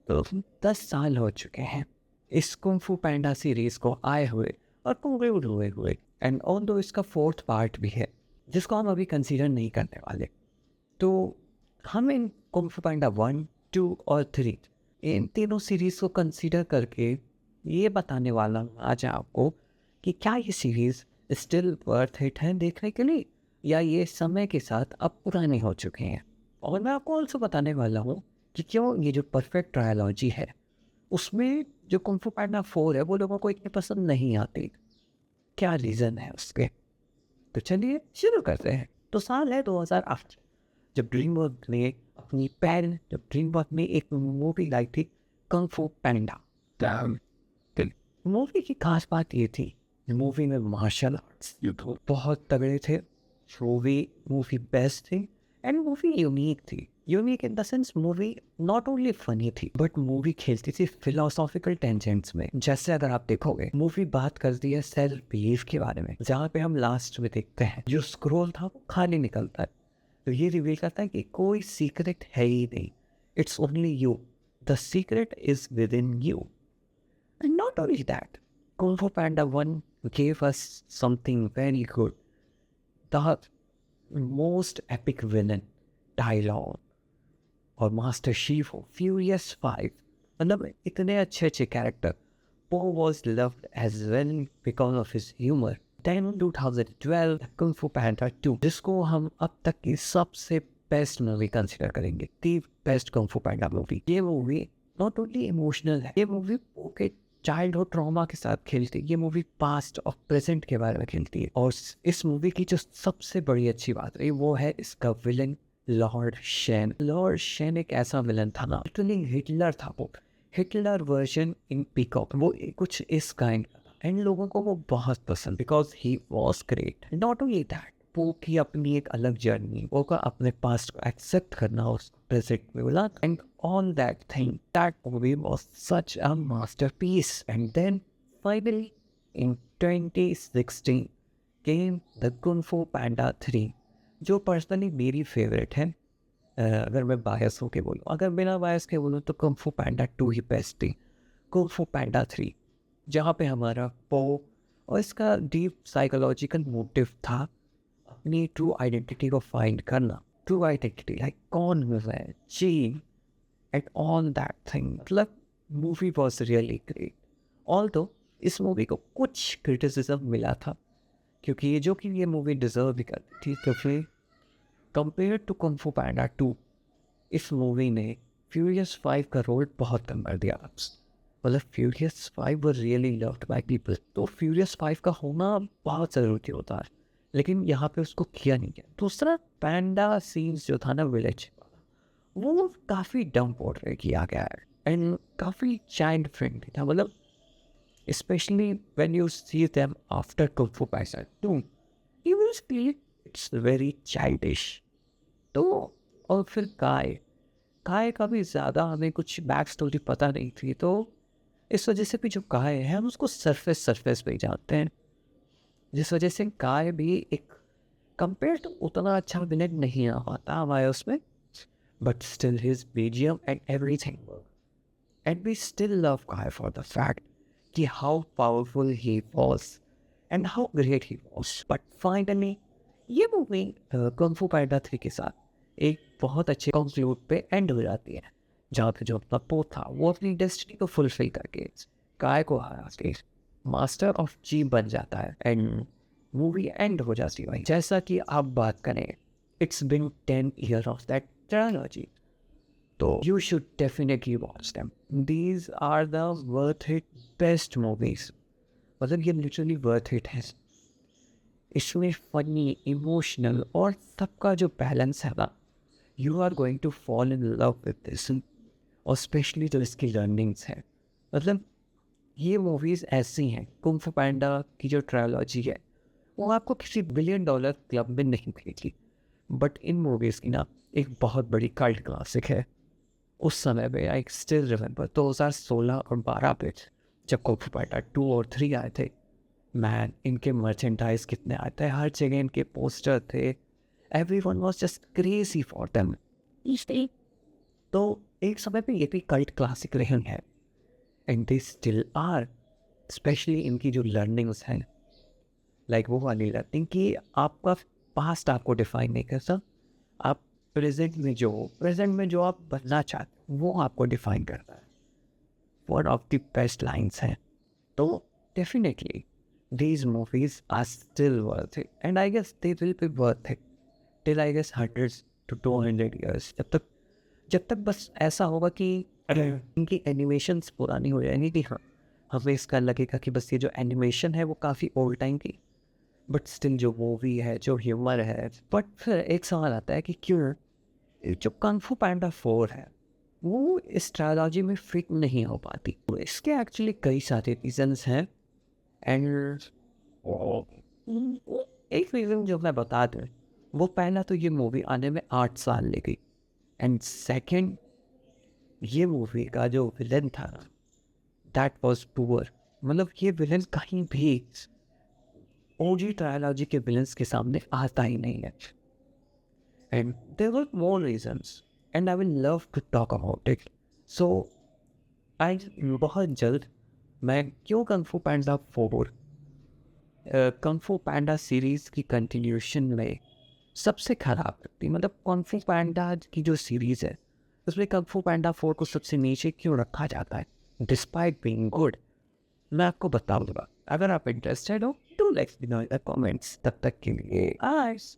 तो 10 साल हो चुके हैं इस कुंग फू पैंडा सीरीज को आए हुए और कंक्लूड हुए हुए। एंड ऑल्दो इसका फोर्थ पार्ट भी है जिसको हम अभी कंसीडर नहीं करने वाले। तो हम इन कुंग फू पैंडा 1, 2 और 3 इन तीनों सीरीज को कंसीडर करके ये बताने वाला हूँ आज आपको कि क्या ये सीरीज स्टिल वर्थ इट है देखने के लिए, या ये समय के साथ अब पुराने हो चुके हैं। और मैं आपको ऑल्सो बताने वाला हूँ कि क्यों ये जो परफेक्ट ट्रायोलॉजी है उसमें जो कुंग फू पैंडा 4 है वो लोगों को इतनी पसंद नहीं आती, क्या रीज़न है उसके। तो चलिए शुरू करते हैं। तो साल है 2008 जब ड्रीम वर्क ने अपनी पहल जब ड्रीम वर्क में एक मूवी लाई थी कुंग फू पैंडा। मूवी की खास बात ये थी मूवी में मार्शल आर्ट्स बहुत तगड़े थे। मूवी मूवी बेस्ट थी एंड मूवी यूनिक थी। Unique in the sense movie not only funny थी बट मूवी खेलती थी फिलोसॉफिकल टेंजेंट्स में। जैसे अगर आप देखोगे मूवी बात करती है सेल्फ बिलीफ के बारे में, जहाँ पे हम लास्ट में देखते हैं जो स्क्रोल था वो खाली निकलता है तो ये रिवील करता है कि कोई सीक्रेट है ही नहीं, it's only you, the secret is with in you. And not only that, Kung Fu Panda 1 gave us something very good. The most epic villain dialogue और मास्टर शीफो फ्यूरियस 5, मतलब इतने अच्छे अच्छे कैरेक्टर। पो was loved as well because of his humor. Then 2012 Kung Fu Panda 2 जिसको हम अब तक की सबसे बेस्ट मूवी कंसिडर करेंगे, दी बेस्ट कुंग फू पैंडा मूवी। ये मूवी नॉट ओनली इमोशनल है, ये मूवी के चाइल्डहुड ट्रॉमा के साथ खेलती है। ये मूवी पास्ट और प्रेजेंट के बारे में खेलती है। और इस मूवी की जो सबसे बड़ी अच्छी बात है वो है इसका villain Lord Shane. Lord Shane एक ऐसा विलन था ना, लिटरली हिटलर था वो, हिटलर वर्जन इन पीकॉक। वो कुछ इस काइंड एंड लोगों को वो बहुत पसंद because he was great. Not only that, वो की अपनी एक अलग जर्नी, वो का अपने पास्ट को एक्सेप्ट करना उस प्रेजेंट में बोला and all that thing. That movie was such a masterpiece. And then finally in 2016 came the Kung Fu Panda 3 जो पर्सनली मेरी फेवरेट है। अगर मैं बायस होके बोलूँ, अगर बिना बायस के बोलूँ तो कुंग फू पैंडा 2 ही बेस्ट थी। कुंग फू पैंडा 3 जहाँ पे हमारा पो और इसका डीप साइकोलॉजिकल मोटिव था अपनी ट्रू आइडेंटिटी को फाइंड करना। ट्रू आइडेंटिटी लाइक कौन हूँ मैं, जी and all that thing। मतलब movie was really great. Although इस मूवी को कुछ क्रिटिसिज्म मिला था क्योंकि ये मूवी डिजर्व भी करती थी, क्योंकि कंपेयर टू कुंग फू पैंडा 2 इस मूवी ने फ्यूरियस 5 का रोल बहुत कम कर दिया। मतलब furious 5 were really loved by people, तो फ्यूरियस 5 का होना बहुत ज़रूरी होता है लेकिन यहाँ पे उसको किया नहीं गया। दूसरा पैंडा सीन्स जो था ना विलेज, वो काफ़ी डम पोर्ट्रे किया गया है एंड काफ़ी चाइल्ड फ्रेंडली था। मतलब specially when you see them after kung फू पैंडा 2 you will feel it's very childish. तो और फिर काय काय का भी ज़्यादा हमें कुछ बैक स्टोरी पता नहीं थी, तो इस वजह से भी जो काय है हम उसको सरफेस पे ही जानते हैं, जिस वजह से काय भी एक कंपेयर टू उतना अच्छा विलेन नहीं आ पाता हमारे उसमें। But still his BGM and everything worked. And we still love Kai for the fact कि how powerful he was and how great he was. But finally ये मूवी कुंग फू पैंडा 3 के साथ एक बहुत अच्छे कंक्लूड पे एंड हो जाती है, जहाँ पे जो अपना पो था वो अपनी डेस्टिनी को फुलफिल करके काय को हरा के मास्टर ऑफ जी बन जाता है एंड मूवी एंड हो जाती है। जैसा कि आप बात करें it's been 10 years of that trilogy, so you should definitely watch them. These are the worth it best movies. मतलब ये literally worth it है। इसमें फनी, इमोशनल और सबका जो बैलेंस है ना, you are going to fall in love with this. और स्पेशली जो इसकी लर्निंग्स है, मतलब ये मूवीज़ ऐसी हैं, कुंग फू पैंडा की जो ट्रायोलॉजी है वो आपको किसी $1 बिलियन क्लब में नहीं मिलेगी, बट इन मूवीज़ की ना एक बहुत बड़ी कल्ट क्लासिक है। उस समय पे आई स्टिल रिमेंबर 2016 और 12 पे जब कुंग फू पैंडा 2 और 3 आए थे, मैन इनके मर्चेंडाइज कितने आए थे, हर जगह इनके पोस्टर थे, everyone was just crazy for them. तो एक समय पे ये भी कल्ट क्लासिक रहे हैं and they still are, specially इनकी जो लर्निंग्स हैं, लाइक वो वाली लर्निंग कि आपका पास्ट आपको डिफाइन नहीं करता, आप प्रेजेंट में जो आप बनना चाहते हो वो आपको डिफाइन करता है। One of the best lines हैं। तो definitely these movies are still worth it and I guess they will be worth it till I guess 100 to 200 years, जब तक बस ऐसा होगा कि इनकी एनिमेशंस पुरानी हो जाएंगी कि हाँ, हमें इसका लगेगा कि बस ये जो एनिमेशन है वो काफ़ी ओल्ड टाइम की, बट स्टिल जो मूवी है, जो ह्यूमर है। बट फिर एक सवाल आता है कि क्यों जो कंग फू पैंडा 4 है वो इस ट्रायोलॉजी में फिट नहीं हो पाती। तो इसके एक्चुअली कई सारे रीजंस हैं एंड एक रीज़न जो मैं बता दूँ, वो पहला तो ये मूवी आने में 8 साल ले गई एंड सेकंड ये मूवी का जो विलन था दैट वाज पुअर। मतलब ये विलन कहीं भी ओजी ट्रायोलॉजी के विलन्स के सामने आता ही नहीं है। And there were more reasons and I will love to talk about it. So I बहुत जल्द मैं क्यों कंग फू पैंडा 4 कंग फू पैंडा सीरीज़ की कंटिन्यूशन में सबसे ख़राब लगती, मतलब कंग फू पैंडा की जो सीरीज़ है उसमें कंग फू पैंडा 4 को सबसे नीचे क्यों रखा जाता है डिस्पाइट बीइंग गुड, मैं आपको बताऊंगा। अगर आप इंटरेस्टेड हो तो let's me know in the comments. तब तक के लिए आइस।